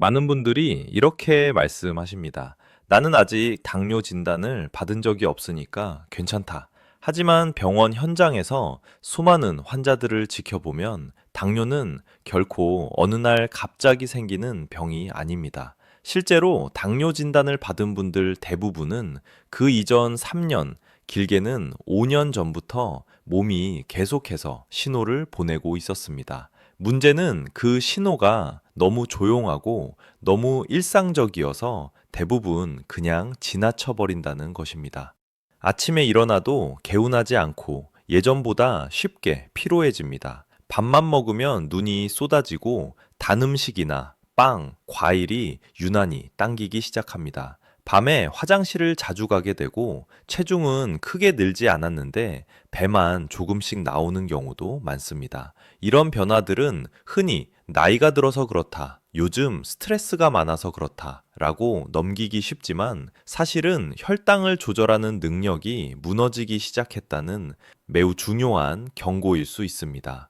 많은 분들이 이렇게 말씀하십니다. 나는 아직 당뇨 진단을 받은 적이 없으니까 괜찮다. 하지만 병원 현장에서 수많은 환자들을 지켜보면 당뇨는 결코 어느 날 갑자기 생기는 병이 아닙니다. 실제로 당뇨 진단을 받은 분들 대부분은 그 이전 3년, 길게는 5년 전부터 몸이 계속해서 신호를 보내고 있었습니다. 문제는 그 신호가 너무 조용하고 너무 일상적이어서 대부분 그냥 지나쳐버린다는 것입니다. 아침에 일어나도 개운하지 않고 예전보다 쉽게 피로해집니다. 밥만 먹으면 눈이 쏟아지고 단 음식이나 빵, 과일이 유난히 당기기 시작합니다. 밤에 화장실을 자주 가게 되고 체중은 크게 늘지 않았는데 배만 조금씩 나오는 경우도 많습니다. 이런 변화들은 흔히 나이가 들어서 그렇다, 요즘 스트레스가 많아서 그렇다 라고 넘기기 쉽지만 사실은 혈당을 조절하는 능력이 무너지기 시작했다는 매우 중요한 경고일 수 있습니다.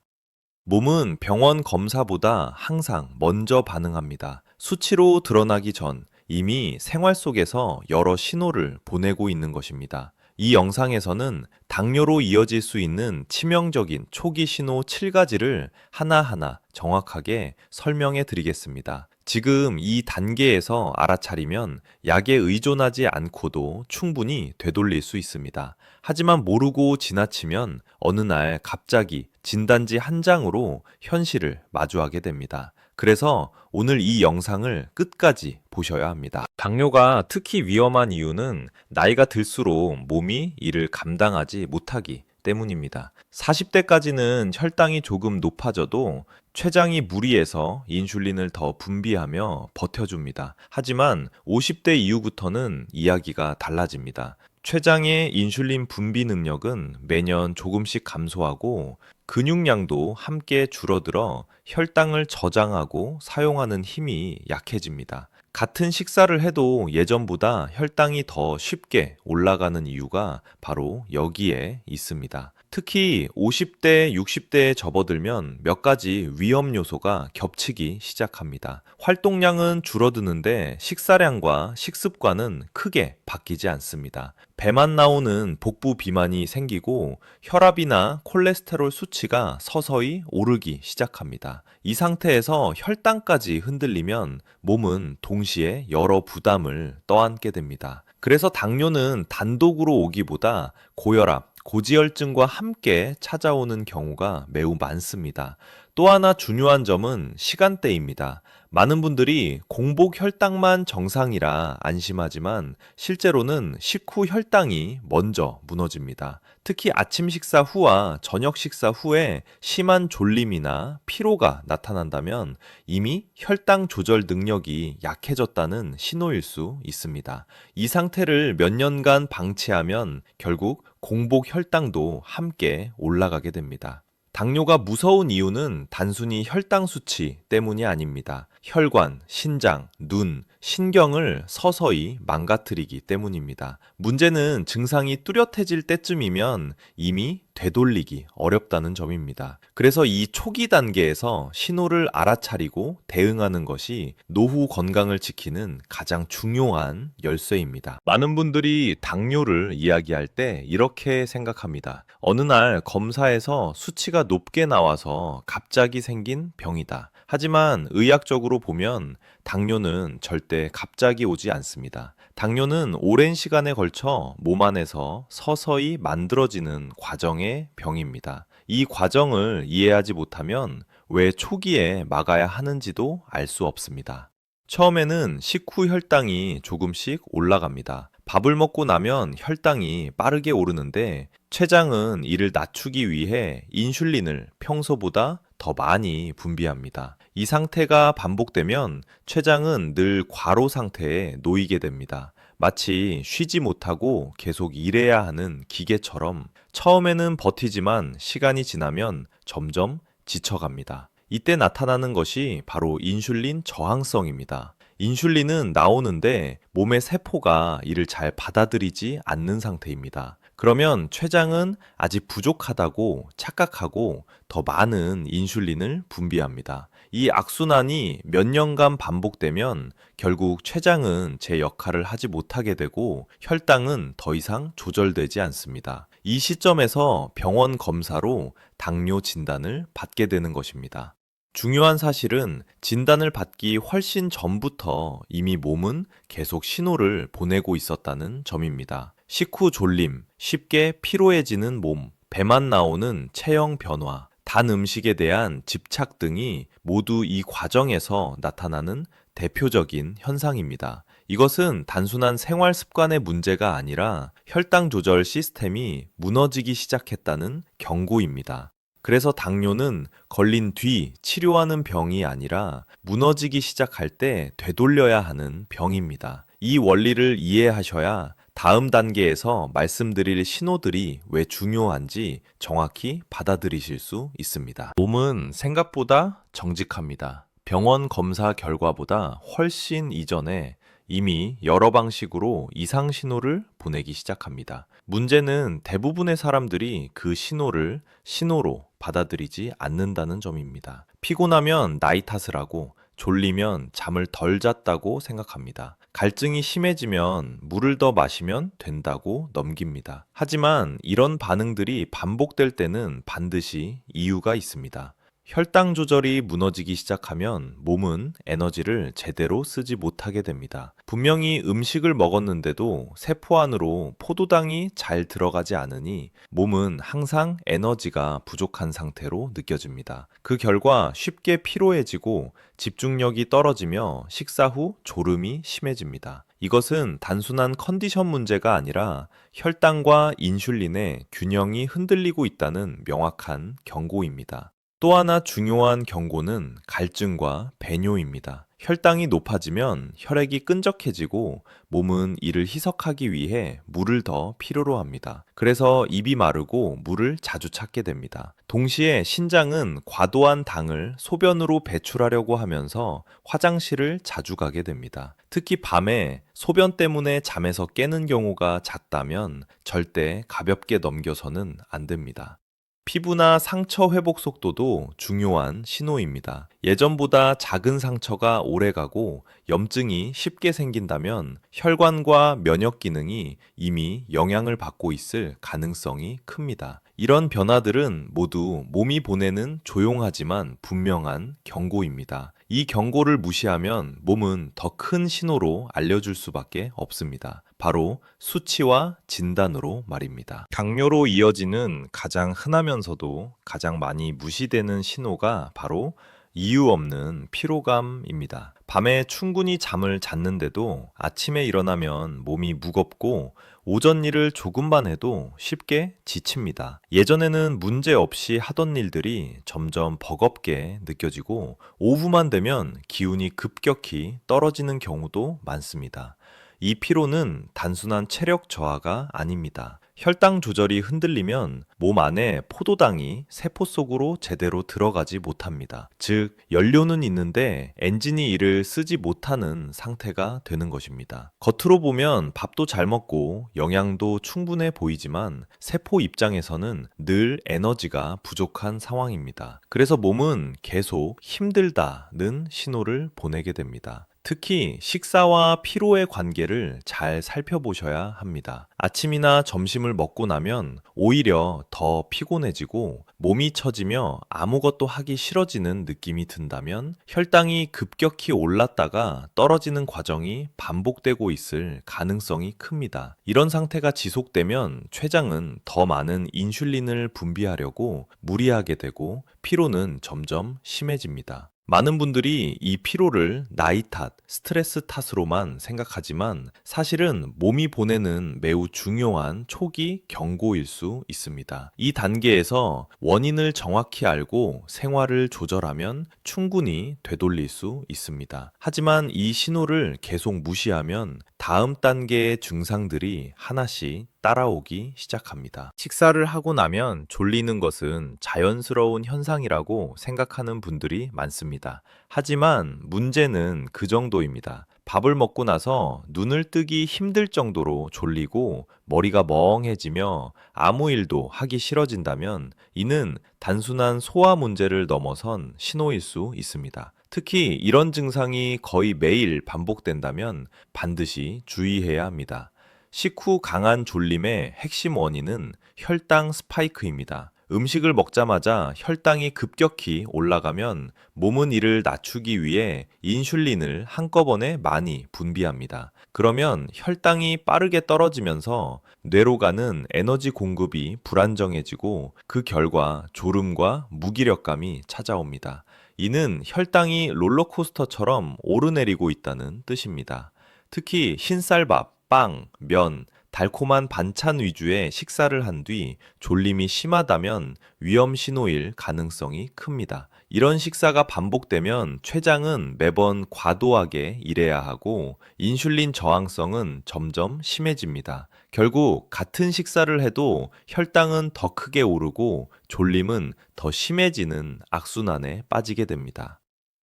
몸은 병원 검사보다 항상 먼저 반응합니다. 수치로 드러나기 전 이미 생활 속에서 여러 신호를 보내고 있는 것입니다. 이 영상에서는 당뇨로 이어질 수 있는 치명적인 초기 신호 7가지를 하나하나 정확하게 설명해 드리겠습니다. 지금 이 단계에서 알아차리면 약에 의존하지 않고도 충분히 되돌릴 수 있습니다. 하지만 모르고 지나치면 어느 날 갑자기 진단지 한 장으로 현실을 마주하게 됩니다. 그래서 오늘 이 영상을 끝까지 보셔야 합니다. 당뇨가 특히 위험한 이유는 나이가 들수록 몸이 이를 감당하지 못하기 때문입니다. 40대까지는 혈당이 조금 높아져도 췌장이 무리해서 인슐린을 더 분비하며 버텨줍니다. 하지만 50대 이후부터는 이야기가 달라집니다. 췌장의 인슐린 분비 능력은 매년 조금씩 감소하고 근육량도 함께 줄어들어 혈당을 저장하고 사용하는 힘이 약해집니다. 같은 식사를 해도 예전보다 혈당이 더 쉽게 올라가는 이유가 바로 여기에 있습니다. 특히 50대, 60대에 접어들면 몇 가지 위험 요소가 겹치기 시작합니다. 활동량은 줄어드는데 식사량과 식습관은 크게 바뀌지 않습니다. 배만 나오는 복부 비만이 생기고 혈압이나 콜레스테롤 수치가 서서히 오르기 시작합니다. 이 상태에서 혈당까지 흔들리면 몸은 동시에 여러 부담을 떠안게 됩니다. 그래서 당뇨는 단독으로 오기보다 고혈압, 고지혈증과 함께 찾아오는 경우가 매우 많습니다. 또 하나 중요한 점은 시간대입니다. 많은 분들이 공복 혈당만 정상이라 안심하지만 실제로는 식후 혈당이 먼저 무너집니다. 특히 아침 식사 후와 저녁 식사 후에 심한 졸림이나 피로가 나타난다면 이미 혈당 조절 능력이 약해졌다는 신호일 수 있습니다. 이 상태를 몇 년간 방치하면 결국 공복 혈당도 함께 올라가게 됩니다. 당뇨가 무서운 이유는 단순히 혈당 수치 때문이 아닙니다. 혈관, 신장, 눈, 신경을 서서히 망가뜨리기 때문입니다. 문제는 증상이 뚜렷해질 때쯤이면 이미 되돌리기 어렵다는 점입니다. 그래서 이 초기 단계에서 신호를 알아차리고 대응하는 것이 노후 건강을 지키는 가장 중요한 열쇠입니다. 많은 분들이 당뇨를 이야기할 때 이렇게 생각합니다. 어느 날 검사에서 수치가 높게 나와서 갑자기 생긴 병이다. 하지만 의학적으로 보면 당뇨는 절대 갑자기 오지 않습니다. 당뇨는 오랜 시간에 걸쳐 몸 안에서 서서히 만들어지는 과정의 병입니다. 이 과정을 이해하지 못하면 왜 초기에 막아야 하는지도 알 수 없습니다. 처음에는 식후 혈당이 조금씩 올라갑니다. 밥을 먹고 나면 혈당이 빠르게 오르는데 췌장은 이를 낮추기 위해 인슐린을 평소보다 더 많이 분비합니다. 이 상태가 반복되면 췌장은 늘 과로 상태에 놓이게 됩니다. 마치 쉬지 못하고 계속 일해야 하는 기계처럼 처음에는 버티지만 시간이 지나면 점점 지쳐갑니다. 이때 나타나는 것이 바로 인슐린 저항성입니다. 인슐린은 나오는데 몸의 세포가 이를 잘 받아들이지 않는 상태입니다. 그러면 췌장은 아직 부족하다고 착각하고 더 많은 인슐린을 분비합니다. 이 악순환이 몇 년간 반복되면 결국 췌장은 제 역할을 하지 못하게 되고 혈당은 더 이상 조절되지 않습니다. 이 시점에서 병원 검사로 당뇨 진단을 받게 되는 것입니다. 중요한 사실은 진단을 받기 훨씬 전부터 이미 몸은 계속 신호를 보내고 있었다는 점입니다. 식후 졸림, 쉽게 피로해지는 몸, 배만 나오는 체형 변화, 단 음식에 대한 집착 등이 모두 이 과정에서 나타나는 대표적인 현상입니다. 이것은 단순한 생활 습관의 문제가 아니라 혈당 조절 시스템이 무너지기 시작했다는 경고입니다. 그래서 당뇨는 걸린 뒤 치료하는 병이 아니라 무너지기 시작할 때 되돌려야 하는 병입니다. 이 원리를 이해하셔야 다음 단계에서 말씀드릴 신호들이 왜 중요한지 정확히 받아들이실 수 있습니다. 몸은 생각보다 정직합니다. 병원 검사 결과보다 훨씬 이전에 이미 여러 방식으로 이상 신호를 보내기 시작합니다. 문제는 대부분의 사람들이 그 신호를 신호로 받아들이지 않는다는 점입니다. 피곤하면 나이 탓을 하고 졸리면 잠을 덜 잤다고 생각합니다. 갈증이 심해지면 물을 더 마시면 된다고 넘깁니다. 하지만 이런 반응들이 반복될 때는 반드시 이유가 있습니다. 혈당 조절이 무너지기 시작하면 몸은 에너지를 제대로 쓰지 못하게 됩니다. 분명히 음식을 먹었는데도 세포 안으로 포도당이 잘 들어가지 않으니 몸은 항상 에너지가 부족한 상태로 느껴집니다. 그 결과 쉽게 피로해지고 집중력이 떨어지며 식사 후 졸음이 심해집니다. 이것은 단순한 컨디션 문제가 아니라 혈당과 인슐린의 균형이 흔들리고 있다는 명확한 경고입니다. 또 하나 중요한 경고는 갈증과 배뇨입니다. 혈당이 높아지면 혈액이 끈적해지고 몸은 이를 희석하기 위해 물을 더 필요로 합니다. 그래서 입이 마르고 물을 자주 찾게 됩니다. 동시에 신장은 과도한 당을 소변으로 배출하려고 하면서 화장실을 자주 가게 됩니다. 특히 밤에 소변 때문에 잠에서 깨는 경우가 잦다면 절대 가볍게 넘겨서는 안 됩니다. 피부나 상처 회복 속도도 중요한 신호입니다. 예전보다 작은 상처가 오래가고 염증이 쉽게 생긴다면 혈관과 면역 기능이 이미 영향을 받고 있을 가능성이 큽니다. 이런 변화들은 모두 몸이 보내는 조용하지만 분명한 경고입니다. 이 경고를 무시하면 몸은 더 큰 신호로 알려줄 수밖에 없습니다. 바로 수치와 진단으로 말입니다. 당뇨로 이어지는 가장 흔하면서도 가장 많이 무시되는 신호가 바로 이유 없는 피로감입니다. 밤에 충분히 잠을 잤는데도 아침에 일어나면 몸이 무겁고 오전 일을 조금만 해도 쉽게 지칩니다. 예전에는 문제 없이 하던 일들이 점점 버겁게 느껴지고 오후만 되면 기운이 급격히 떨어지는 경우도 많습니다. 이 피로는 단순한 체력 저하가 아닙니다. 혈당 조절이 흔들리면 몸 안에 포도당이 세포 속으로 제대로 들어가지 못합니다. 즉, 연료는 있는데 엔진이 이를 쓰지 못하는 상태가 되는 것입니다. 겉으로 보면 밥도 잘 먹고 영양도 충분해 보이지만 세포 입장에서는 늘 에너지가 부족한 상황입니다. 그래서 몸은 계속 힘들다는 신호를 보내게 됩니다. 특히 식사와 피로의 관계를 잘 살펴보셔야 합니다. 아침이나 점심을 먹고 나면 오히려 더 피곤해지고 몸이 처지며 아무것도 하기 싫어지는 느낌이 든다면 혈당이 급격히 올랐다가 떨어지는 과정이 반복되고 있을 가능성이 큽니다. 이런 상태가 지속되면 췌장은 더 많은 인슐린을 분비하려고 무리하게 되고 피로는 점점 심해집니다. 많은 분들이 이 피로를 나이 탓, 스트레스 탓으로만 생각하지만 사실은 몸이 보내는 매우 중요한 초기 경고일 수 있습니다. 이 단계에서 원인을 정확히 알고 생활을 조절하면 충분히 되돌릴 수 있습니다. 하지만 이 신호를 계속 무시하면 다음 단계의 증상들이 하나씩 따라오기 시작합니다. 식사를 하고 나면 졸리는 것은 자연스러운 현상이라고 생각하는 분들이 많습니다. 하지만 문제는 그 정도입니다. 밥을 먹고 나서 눈을 뜨기 힘들 정도로 졸리고 머리가 멍해지며 아무 일도 하기 싫어진다면 이는 단순한 소화 문제를 넘어선 신호일 수 있습니다. 특히 이런 증상이 거의 매일 반복된다면 반드시 주의해야 합니다. 식후 강한 졸림의 핵심 원인은 혈당 스파이크입니다. 음식을 먹자마자 혈당이 급격히 올라가면 몸은 이를 낮추기 위해 인슐린을 한꺼번에 많이 분비합니다. 그러면 혈당이 빠르게 떨어지면서 뇌로 가는 에너지 공급이 불안정해지고 그 결과 졸음과 무기력감이 찾아옵니다. 이는 혈당이 롤러코스터처럼 오르내리고 있다는 뜻입니다. 특히 흰쌀밥, 빵, 면, 달콤한 반찬 위주의 식사를 한 뒤 졸림이 심하다면 위험 신호일 가능성이 큽니다. 이런 식사가 반복되면 췌장은 매번 과도하게 일해야 하고 인슐린 저항성은 점점 심해집니다. 결국 같은 식사를 해도 혈당은 더 크게 오르고 졸림은 더 심해지는 악순환에 빠지게 됩니다.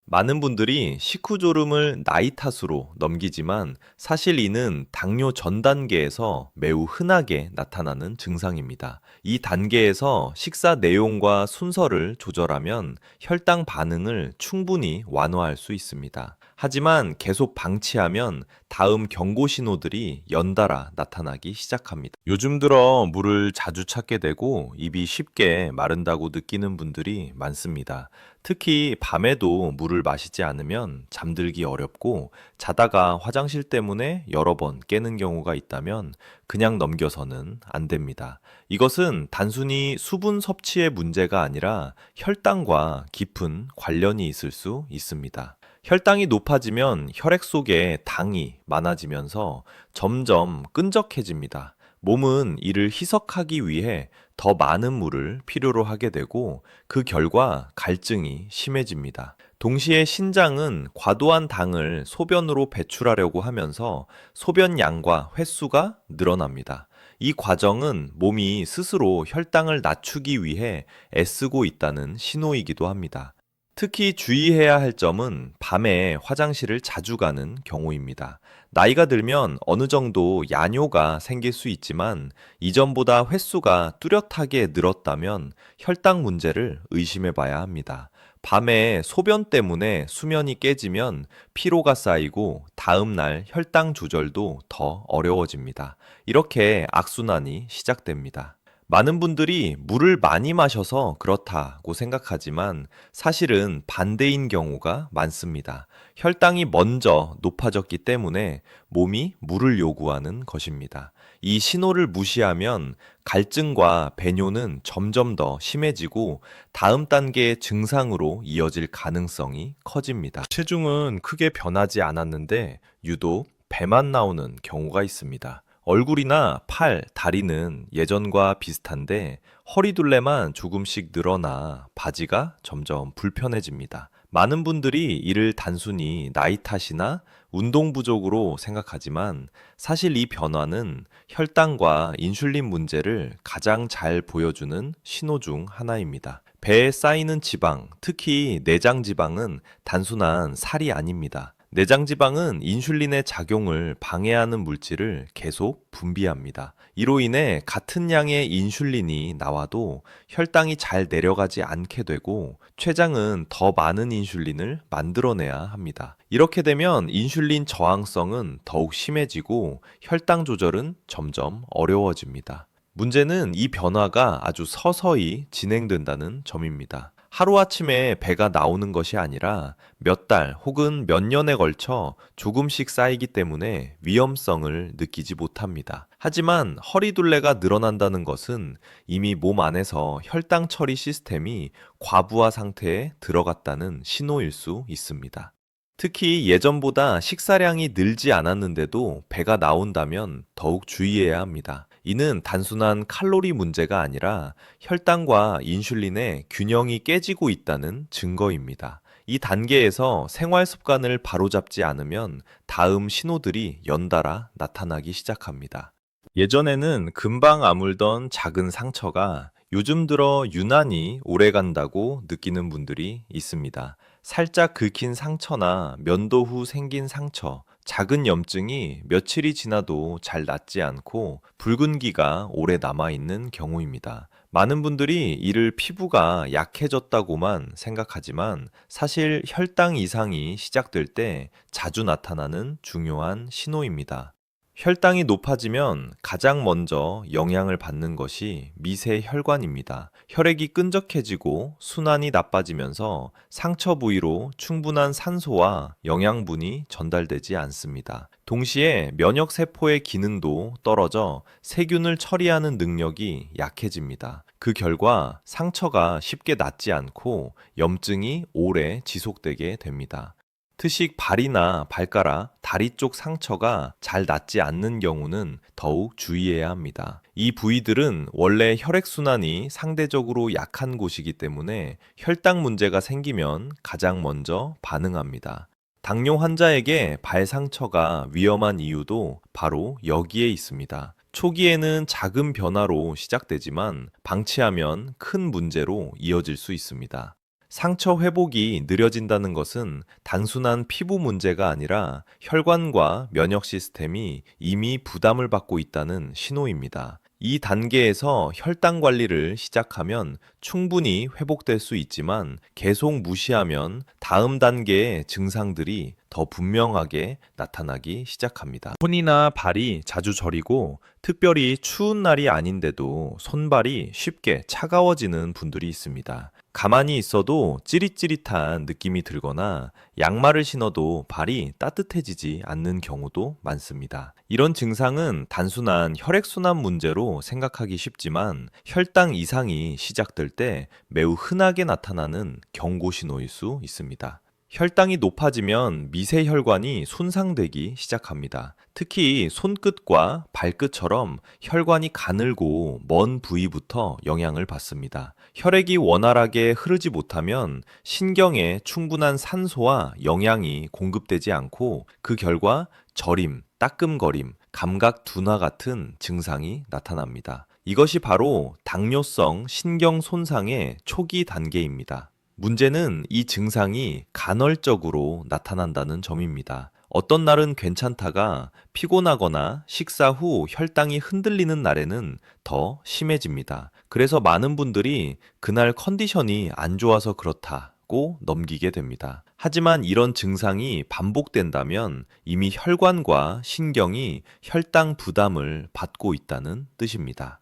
많은 분들이 식후 졸음을 나이 탓으로 넘기지만 사실 이는 당뇨 전 단계에서 매우 흔하게 나타나는 증상입니다. 이 단계에서 식사 내용과 순서를 조절하면 혈당 반응을 충분히 완화할 수 있습니다. 하지만 계속 방치하면 다음 경고 신호들이 연달아 나타나기 시작합니다. 요즘 들어 물을 자주 찾게 되고 입이 쉽게 마른다고 느끼는 분들이 많습니다. 특히 밤에도 물을 마시지 않으면 잠들기 어렵고 자다가 화장실 때문에 여러 번 깨는 경우가 있다면 그냥 넘겨서는 안 됩니다. 이것은 단순히 수분 섭취의 문제가 아니라 혈당과 깊은 관련이 있을 수 있습니다. 혈당이 높아지면 혈액 속에 당이 많아지면서 점점 끈적해집니다. 몸은 이를 희석하기 위해 더 많은 물을 필요로 하게 되고 그 결과 갈증이 심해집니다. 동시에 신장은 과도한 당을 소변으로 배출하려고 하면서 소변 양과 횟수가 늘어납니다. 이 과정은 몸이 스스로 혈당을 낮추기 위해 애쓰고 있다는 신호이기도 합니다. 특히 주의해야 할 점은 밤에 화장실을 자주 가는 경우입니다. 나이가 들면 어느 정도 야뇨가 생길 수 있지만 이전보다 횟수가 뚜렷하게 늘었다면 혈당 문제를 의심해 봐야 합니다. 밤에 소변 때문에 수면이 깨지면 피로가 쌓이고 다음날 혈당 조절도 더 어려워집니다. 이렇게 악순환이 시작됩니다. 많은 분들이 물을 많이 마셔서 그렇다고 생각하지만 사실은 반대인 경우가 많습니다. 혈당이 먼저 높아졌기 때문에 몸이 물을 요구하는 것입니다. 이 신호를 무시하면 갈증과 배뇨는 점점 더 심해지고 다음 단계의 증상으로 이어질 가능성이 커집니다. 체중은 크게 변하지 않았는데 유독 배만 나오는 경우가 있습니다. 얼굴이나 팔, 다리는 예전과 비슷한데 허리둘레만 조금씩 늘어나 바지가 점점 불편해집니다. 많은 분들이 이를 단순히 나이 탓이나 운동 부족으로 생각하지만 사실 이 변화는 혈당과 인슐린 문제를 가장 잘 보여주는 신호 중 하나입니다. 배에 쌓이는 지방, 특히 내장 지방은 단순한 살이 아닙니다. 내장 지방은 인슐린의 작용을 방해하는 물질을 계속 분비합니다. 이로 인해 같은 양의 인슐린이 나와도 혈당이 잘 내려가지 않게 되고 췌장은 더 많은 인슐린을 만들어내야 합니다. 이렇게 되면 인슐린 저항성은 더욱 심해지고 혈당 조절은 점점 어려워집니다. 문제는 이 변화가 아주 서서히 진행된다는 점입니다. 하루아침에 배가 나오는 것이 아니라 몇 달 혹은 몇 년에 걸쳐 조금씩 쌓이기 때문에 위험성을 느끼지 못합니다. 하지만 허리둘레가 늘어난다는 것은 이미 몸 안에서 혈당 처리 시스템이 과부하 상태에 들어갔다는 신호일 수 있습니다. 특히 예전보다 식사량이 늘지 않았는데도 배가 나온다면 더욱 주의해야 합니다. 이는 단순한 칼로리 문제가 아니라 혈당과 인슐린의 균형이 깨지고 있다는 증거입니다. 이 단계에서 생활 습관을 바로잡지 않으면 다음 신호들이 연달아 나타나기 시작합니다. 예전에는 금방 아물던 작은 상처가 요즘 들어 유난히 오래 간다고 느끼는 분들이 있습니다. 살짝 긁힌 상처나 면도 후 생긴 상처, 작은 염증이 며칠이 지나도 잘 낫지 않고 붉은기가 오래 남아있는 경우입니다. 많은 분들이 이를 피부가 약해졌다고만 생각하지만 사실 혈당 이상이 시작될 때 자주 나타나는 중요한 신호입니다. 혈당이 높아지면 가장 먼저 영향을 받는 것이 미세 혈관입니다. 혈액이 끈적해지고 순환이 나빠지면서 상처 부위로 충분한 산소와 영양분이 전달되지 않습니다. 동시에 면역 세포의 기능도 떨어져 세균을 처리하는 능력이 약해집니다. 그 결과 상처가 쉽게 낫지 않고 염증이 오래 지속되게 됩니다. 특히 발이나 발가락, 다리 쪽 상처가 잘 낫지 않는 경우는 더욱 주의해야 합니다. 이 부위들은 원래 혈액순환이 상대적으로 약한 곳이기 때문에 혈당 문제가 생기면 가장 먼저 반응합니다. 당뇨 환자에게 발 상처가 위험한 이유도 바로 여기에 있습니다. 초기에는 작은 변화로 시작되지만 방치하면 큰 문제로 이어질 수 있습니다. 상처 회복이 느려진다는 것은 단순한 피부 문제가 아니라 혈관과 면역 시스템이 이미 부담을 받고 있다는 신호입니다. 이 단계에서 혈당 관리를 시작하면 충분히 회복될 수 있지만 계속 무시하면 다음 단계의 증상들이 더 분명하게 나타나기 시작합니다. 손이나 발이 자주 저리고 특별히 추운 날이 아닌데도 손발이 쉽게 차가워지는 분들이 있습니다. 가만히 있어도 찌릿찌릿한 느낌이 들거나 양말을 신어도 발이 따뜻해지지 않는 경우도 많습니다. 이런 증상은 단순한 혈액순환 문제로 생각하기 쉽지만 혈당 이상이 시작될 때 매우 흔하게 나타나는 경고 신호일 수 있습니다. 혈당이 높아지면 미세혈관이 손상되기 시작합니다. 특히 손끝과 발끝처럼 혈관이 가늘고 먼 부위부터 영향을 받습니다. 혈액이 원활하게 흐르지 못하면 신경에 충분한 산소와 영양이 공급되지 않고 그 결과 저림, 따끔거림, 감각 둔화 같은 증상이 나타납니다. 이것이 바로 당뇨성 신경 손상의 초기 단계입니다. 문제는 이 증상이 간헐적으로 나타난다는 점입니다. 어떤 날은 괜찮다가 피곤하거나 식사 후 혈당이 흔들리는 날에는 더 심해집니다. 그래서 많은 분들이 그날 컨디션이 안 좋아서 그렇다고 넘기게 됩니다. 하지만 이런 증상이 반복된다면 이미 혈관과 신경이 혈당 부담을 받고 있다는 뜻입니다.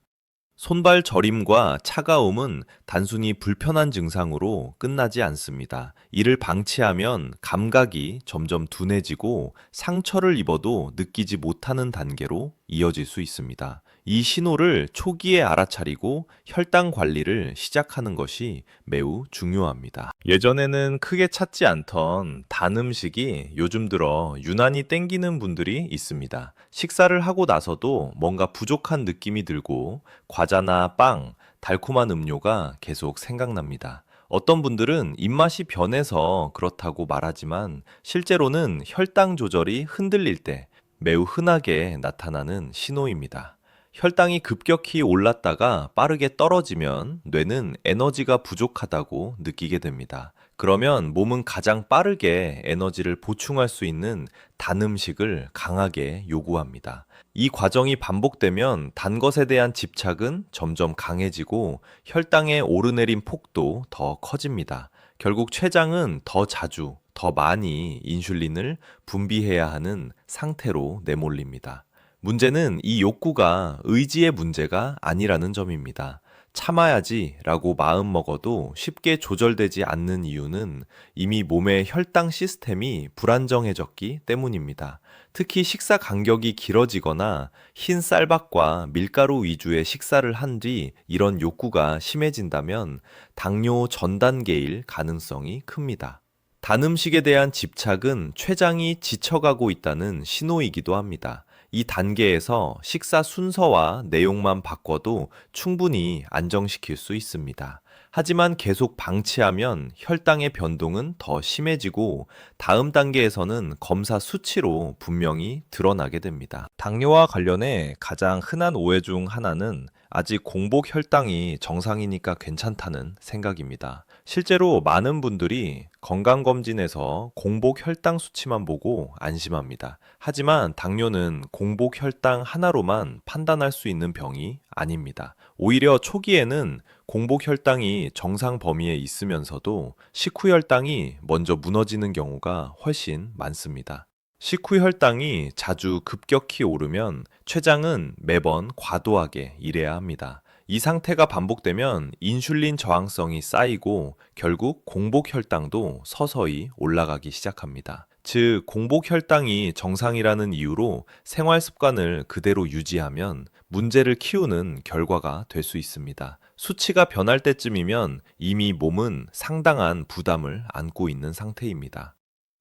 손발 저림과 차가움은 단순히 불편한 증상으로 끝나지 않습니다. 이를 방치하면 감각이 점점 둔해지고 상처를 입어도 느끼지 못하는 단계로 이어질 수 있습니다. 이 신호를 초기에 알아차리고 혈당 관리를 시작하는 것이 매우 중요합니다. 예전에는 크게 찾지 않던 단 음식이 요즘 들어 유난히 땡기는 분들이 있습니다. 식사를 하고 나서도 뭔가 부족한 느낌이 들고 과자나 빵, 달콤한 음료가 계속 생각납니다. 어떤 분들은 입맛이 변해서 그렇다고 말하지만 실제로는 혈당 조절이 흔들릴 때 매우 흔하게 나타나는 신호입니다. 혈당이 급격히 올랐다가 빠르게 떨어지면 뇌는 에너지가 부족하다고 느끼게 됩니다. 그러면 몸은 가장 빠르게 에너지를 보충할 수 있는 단 음식을 강하게 요구합니다. 이 과정이 반복되면 단 것에 대한 집착은 점점 강해지고 혈당의 오르내림 폭도 더 커집니다. 결국 췌장은 더 자주, 더 많이 인슐린을 분비해야 하는 상태로 내몰립니다. 문제는 이 욕구가 의지의 문제가 아니라는 점입니다. 참아야지 라고 마음먹어도 쉽게 조절되지 않는 이유는 이미 몸의 혈당 시스템이 불안정해졌기 때문입니다. 특히 식사 간격이 길어지거나 흰 쌀밥과 밀가루 위주의 식사를 한 뒤 이런 욕구가 심해진다면 당뇨 전 단계일 가능성이 큽니다. 단 음식에 대한 집착은 췌장이 지쳐가고 있다는 신호이기도 합니다. 이 단계에서 식사 순서와 내용만 바꿔도 충분히 안정시킬 수 있습니다. 하지만 계속 방치하면 혈당의 변동은 더 심해지고 다음 단계에서는 검사 수치로 분명히 드러나게 됩니다. 당뇨와 관련해 가장 흔한 오해 중 하나는 아직 공복 혈당이 정상이니까 괜찮다는 생각입니다. 실제로 많은 분들이 건강검진에서 공복 혈당 수치만 보고 안심합니다. 하지만 당뇨는 공복 혈당 하나로만 판단할 수 있는 병이 아닙니다. 오히려 초기에는 공복 혈당이 정상 범위에 있으면서도 식후 혈당이 먼저 무너지는 경우가 훨씬 많습니다. 식후 혈당이 자주 급격히 오르면 췌장은 매번 과도하게 일해야 합니다. 이 상태가 반복되면 인슐린 저항성이 쌓이고 결국 공복 혈당도 서서히 올라가기 시작합니다. 즉, 공복 혈당이 정상이라는 이유로 생활 습관을 그대로 유지하면 문제를 키우는 결과가 될 수 있습니다. 수치가 변할 때쯤이면 이미 몸은 상당한 부담을 안고 있는 상태입니다.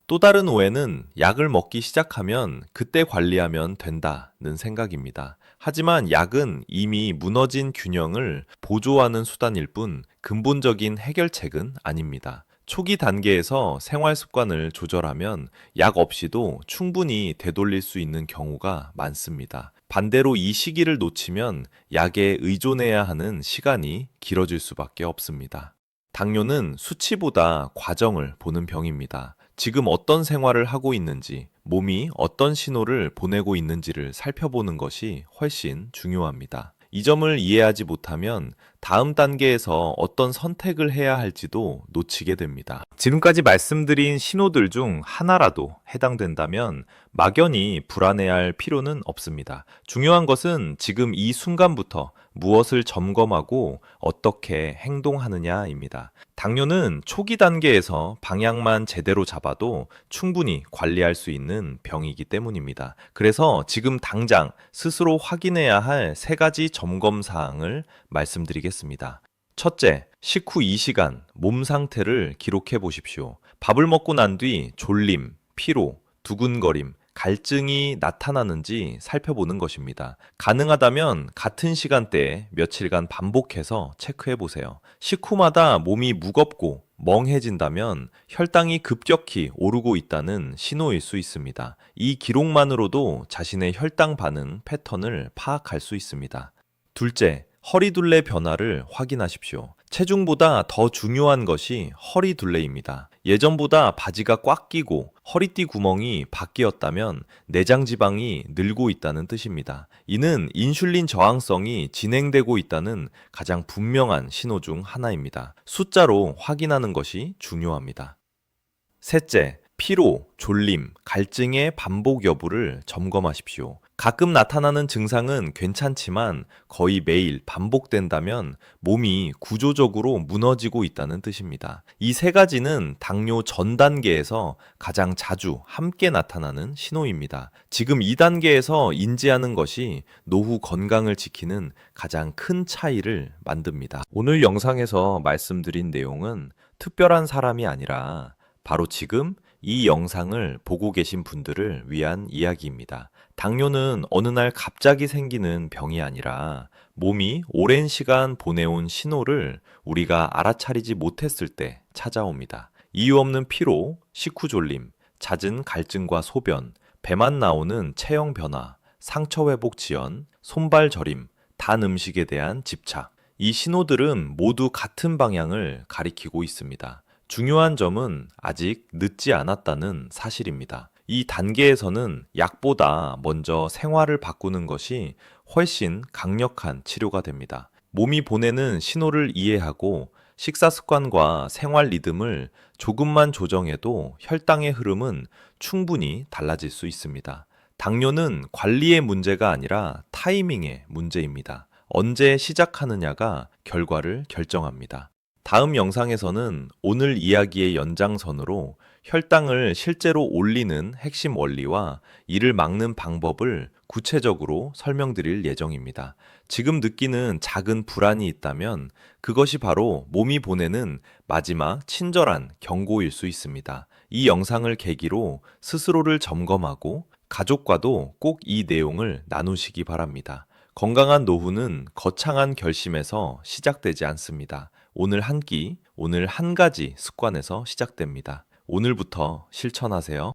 또 다른 오해는 약을 먹기 시작하면 그때 관리하면 된다는 생각입니다. 하지만 약은 이미 무너진 균형을 보조하는 수단일 뿐 근본적인 해결책은 아닙니다. 초기 단계에서 생활 습관을 조절하면 약 없이도 충분히 되돌릴 수 있는 경우가 많습니다. 반대로 이 시기를 놓치면 약에 의존해야 하는 시간이 길어질 수밖에 없습니다. 당뇨는 수치보다 과정을 보는 병입니다. 지금 어떤 생활을 하고 있는지, 몸이 어떤 신호를 보내고 있는지를 살펴보는 것이 훨씬 중요합니다. 이 점을 이해하지 못하면 다음 단계에서 어떤 선택을 해야 할지도 놓치게 됩니다. 지금까지 말씀드린 신호들 중 하나라도 해당된다면 막연히 불안해할 필요는 없습니다. 중요한 것은 지금 이 순간부터 무엇을 점검하고 어떻게 행동하느냐입니다. 당뇨는 초기 단계에서 방향만 제대로 잡아도 충분히 관리할 수 있는 병이기 때문입니다. 그래서 지금 당장 스스로 확인해야 할 세 가지 점검 사항을 말씀드리겠습니다. 첫째, 식후 2시간 몸 상태를 기록해 보십시오. 밥을 먹고 난 뒤 졸림, 피로, 두근거림, 갈증이 나타나는지 살펴보는 것입니다. 가능하다면 같은 시간대에 며칠간 반복해서 체크해 보세요. 식후마다 몸이 무겁고 멍해진다면 혈당이 급격히 오르고 있다는 신호일 수 있습니다. 이 기록만으로도 자신의 혈당 반응 패턴을 파악할 수 있습니다. 둘째, 허리둘레 변화를 확인하십시오. 체중보다 더 중요한 것이 허리둘레입니다. 예전보다 바지가 꽉 끼고 허리띠 구멍이 바뀌었다면 내장 지방이 늘고 있다는 뜻입니다. 이는 인슐린 저항성이 진행되고 있다는 가장 분명한 신호 중 하나입니다. 숫자로 확인하는 것이 중요합니다. 셋째, 피로, 졸림, 갈증의 반복 여부를 점검하십시오. 가끔 나타나는 증상은 괜찮지만 거의 매일 반복된다면 몸이 구조적으로 무너지고 있다는 뜻입니다. 이 세 가지는 당뇨 전 단계에서 가장 자주 함께 나타나는 신호입니다. 지금 이 단계에서 인지하는 것이 노후 건강을 지키는 가장 큰 차이를 만듭니다. 오늘 영상에서 말씀드린 내용은 특별한 사람이 아니라 바로 지금 이 영상을 보고 계신 분들을 위한 이야기입니다. 당뇨는 어느 날 갑자기 생기는 병이 아니라 몸이 오랜 시간 보내온 신호를 우리가 알아차리지 못했을 때 찾아옵니다. 이유 없는 피로, 식후 졸림, 잦은 갈증과 소변, 배만 나오는 체형 변화, 상처 회복 지연, 손발 저림, 단 음식에 대한 집착. 이 신호들은 모두 같은 방향을 가리키고 있습니다. 중요한 점은 아직 늦지 않았다는 사실입니다. 이 단계에서는 약보다 먼저 생활을 바꾸는 것이 훨씬 강력한 치료가 됩니다. 몸이 보내는 신호를 이해하고 식사 습관과 생활 리듬을 조금만 조정해도 혈당의 흐름은 충분히 달라질 수 있습니다. 당뇨는 관리의 문제가 아니라 타이밍의 문제입니다. 언제 시작하느냐가 결과를 결정합니다. 다음 영상에서는 오늘 이야기의 연장선으로 혈당을 실제로 올리는 핵심 원리와 이를 막는 방법을 구체적으로 설명드릴 예정입니다. 지금 느끼는 작은 불안이 있다면 그것이 바로 몸이 보내는 마지막 친절한 경고일 수 있습니다. 이 영상을 계기로 스스로를 점검하고 가족과도 꼭 이 내용을 나누시기 바랍니다. 건강한 노후는 거창한 결심에서 시작되지 않습니다. 오늘 한 끼, 오늘 한 가지 습관에서 시작됩니다. 오늘부터 실천하세요.